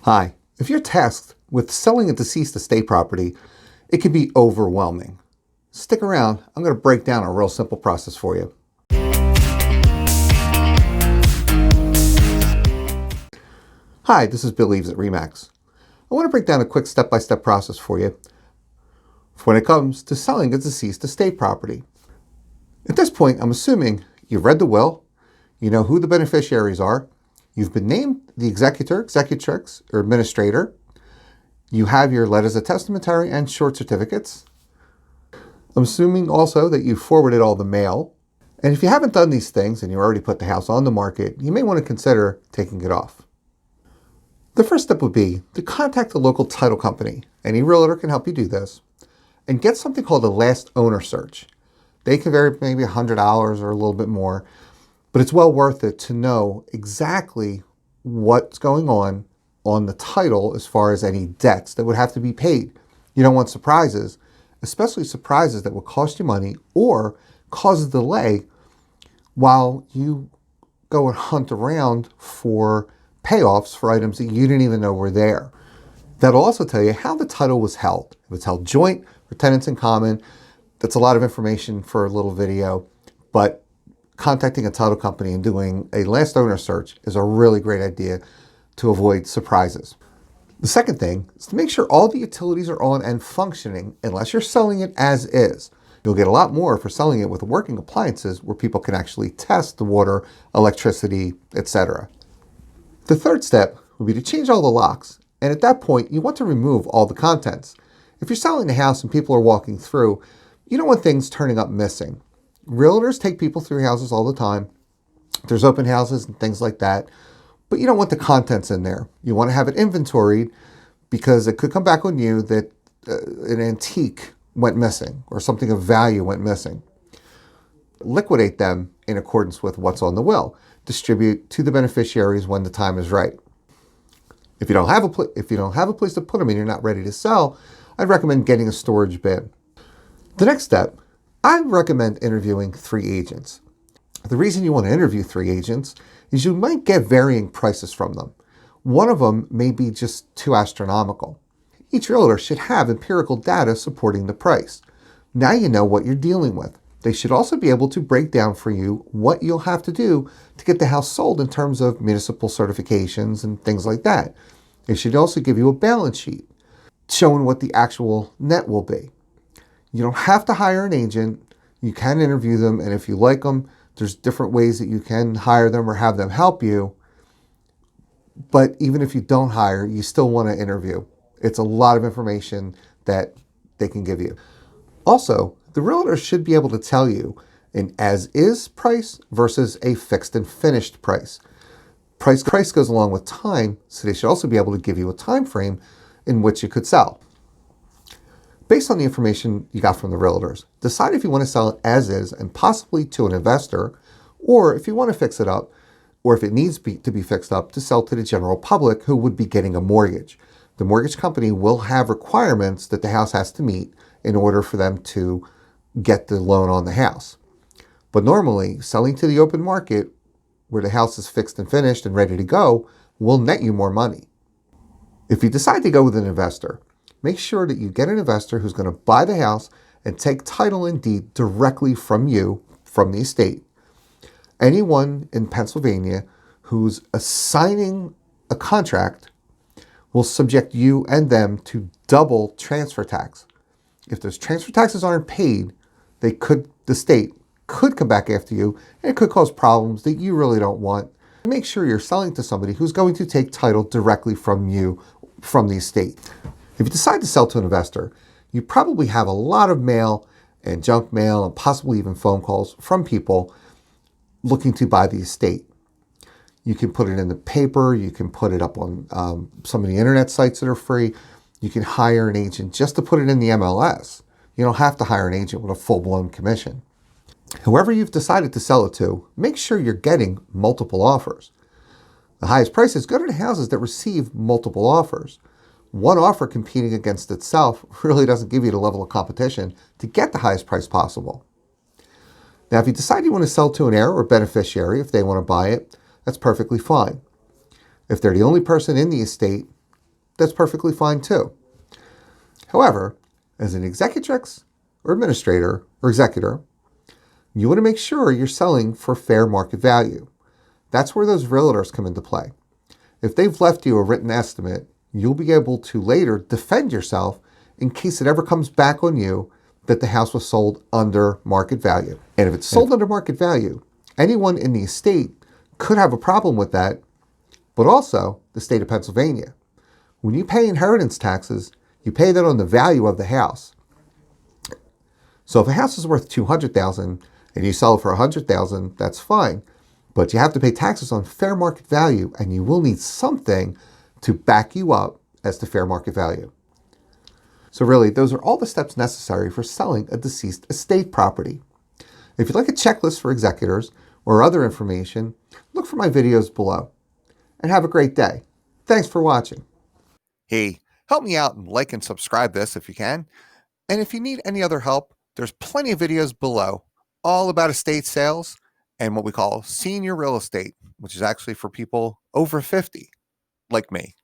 Hi. If you're tasked with selling a deceased estate property, it can be overwhelming. Stick around. I'm going to break down a real simple process for you. Hi, this is Bill Eves at RE/MAX. I want to break down a quick step-by-step process for you when it comes to selling a deceased estate property. At this point, I'm assuming you've read the will, you know who the beneficiaries are, you've been named the executor, executrix, or administrator, you have your letters of testamentary and short certificates. I'm assuming also that you forwarded all the mail. And if you haven't done these things and you already put the house on the market, you may want to consider taking it off. The first step would be to contact the local title company. Any realtor can help you do this. And get something called a last owner search. They can vary maybe $100 or a little bit more, but it's well worth it to know exactly what's going on the title as far as any debts that would have to be paid. You don't want surprises, especially surprises that will cost you money or cause a delay while you go and hunt around for payoffs for items that you didn't even know were there. That'll also tell you how the title was held. If it's held joint or tenants in common, that's a lot of information for a little video, but contacting a title company and doing a last owner search is a really great idea to avoid surprises. The second thing is to make sure all the utilities are on and functioning unless you're selling it as is. You'll get a lot more for selling it with working appliances where people can actually test the water, electricity, etc. The third step would be to change all the locks, and at that point you want to remove all the contents. If you're selling the house and people are walking through, you don't want things turning up missing. Realtors take people through houses all the time. There's open houses and things like that. But you don't want the contents in there. You want to have it inventoried because it could come back on you that an antique went missing or something of value went missing. Liquidate them in accordance with what's on the will. Distribute to the beneficiaries when the time is right. If you don't have a place to put them and you're not ready to sell, I'd recommend getting a storage bin. The next step, I recommend interviewing 3 agents. The reason you want to interview 3 agents is you might get varying prices from them. One of them may be just too astronomical. Each realtor should have empirical data supporting the price. Now you know what you're dealing with. They should also be able to break down for you what you'll have to do to get the house sold in terms of municipal certifications and things like that. They should also give you a balance sheet showing what the actual net will be. You don't have to hire an agent. You can interview them, and if you like them, there's different ways that you can hire them or have them help you. But even if you don't hire, you still want to interview. It's a lot of information that they can give you. Also, the realtor should be able to tell you an as-is price versus a fixed and finished price. Price goes along with time, so they should also be able to give you a time frame in which it could sell. Based on the information you got from the realtors, decide if you want to sell it as is and possibly to an investor, or if you want to fix it up, or if it needs to be fixed up, to sell to the general public who would be getting a mortgage. The mortgage company will have requirements that the house has to meet in order for them to get the loan on the house. But normally, selling to the open market, where the house is fixed and finished and ready to go, will net you more money. If you decide to go with an investor, make sure that you get an investor who's going to buy the house and take title and deed directly from you, from the estate. Anyone in Pennsylvania who's assigning a contract will subject you and them to double transfer tax. If those transfer taxes aren't paid, the state could come back after you, and it could cause problems that you really don't want. Make sure you're selling to somebody who's going to take title directly from you, from the estate. If you decide to sell to an investor, you probably have a lot of mail and junk mail and possibly even phone calls from people looking to buy the estate. You can put it in the paper. You can put it up on some of the internet sites that are free. You can hire an agent just to put it in the MLS. You don't have to hire an agent with a full-blown commission. Whoever you've decided to sell it to, make sure you're getting multiple offers. The highest prices go to the houses that receive multiple offers. One offer competing against itself really doesn't give you the level of competition to get the highest price possible. Now, if you decide you want to sell to an heir or beneficiary, if they want to buy it, that's perfectly fine. If they're the only person in the estate that's perfectly fine too. However, as an executrix or administrator or executor, you want to make sure you're selling for fair market value. That's where those realtors come into play. If they've left you a written estimate, you'll be able to later defend yourself in case it ever comes back on you that the house was sold under market value. And if it's sold under market value, anyone in the estate could have a problem with that, but also the state of Pennsylvania. When you pay inheritance taxes, you pay that on the value of the house. So if a house is worth $200,000 and you sell it for $100,000, that's fine. But you have to pay taxes on fair market value, and you will need something to back you up as to fair market value. So really, those are all the steps necessary for selling a deceased estate property. If you'd like a checklist for executors or other information, look for my videos below. And have a great day. Thanks for watching. Hey, help me out and like and subscribe this if you can. And if you need any other help, there's plenty of videos below all about estate sales and what we call senior real estate, which is actually for people over 50, like me.